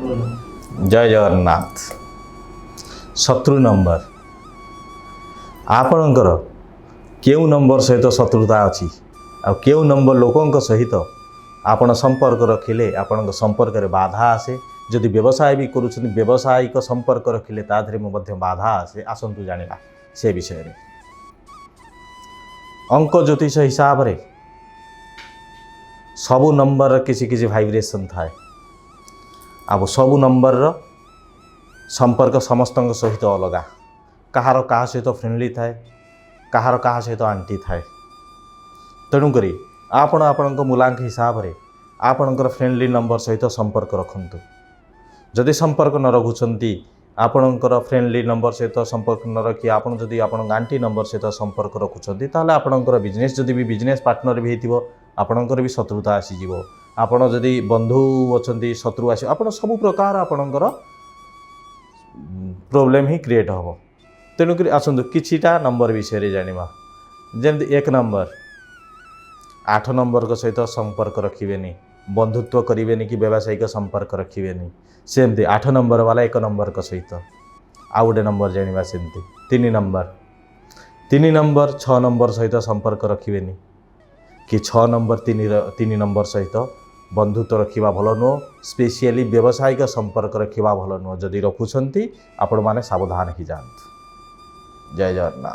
जय जगन्नाथ। शत्रु नंबर आपणकर केउ नंबर सहित शत्रुता अच्छी आ केउ नंबर लोकों सहित आपण संपर्क रखिले आपण संपर्क रे बाधा आसे। जदि व्यवसाय भी करूछन व्यवसायिक संपर्क रखिले ताधरे मध्य बाधा आसे। आसंतु जानिबा से विषय रे। अंक ज्योतिष हिसाब रे सबु नंबर किसी किसी वाइब्रेशन थाए। अब सबु नंबर रो संपर्क समस्त सहित अलगा। कहार कहा सहित फ्रेंडली थाए, कहार कहा सहित आंटी थाए। तेणुक आपण आपण मूलांक हिसाब रे आपणकर फ्रेंडली नंबर सहित संपर्क रखंतु। जदि संपर्क न रखुछंती आपणकर फ्रेंडली नंबर सहित संपर्क न रखी आपण जदि आपण आंटी नंबर सहित संपर्क रखुछंती ताले आपणकर बिजनेस जदि भी बिजनेस पार्टनर भी हेतिबो आपणकर भी शत्रुता आसी जीवो। आपण जदि बंधु अछंती शत्रु आसी आपण सब प्रकार आपणकर प्रॉब्लम ही क्रिएट हो। तेणुक आसतु किछिटा नंबर विषय रे जानिबा। जेमति 1 नंबर 8 नंबर को सहित संपर्क रखिबेनी, बंधुत्व करिवेनी कि व्यावसायिक संपर्क रखिवेनी। सेमती 8 नंबर वाला 1 नंबर को सहित आउ गोटे नंबर जानिबा। सेमती 3 नंबर 6 नंबर सहित संपर्क रखिवेनी कि 6 नंबर 3 नंबर सहित बंधुत्व रखिबा भलो नुह। स्पेशली व्यावसायिक संपर्क रखिबा भलो नुह। जदि रखुछंती आपण माने सावधान ही जांतु। जय जगन्नाथ।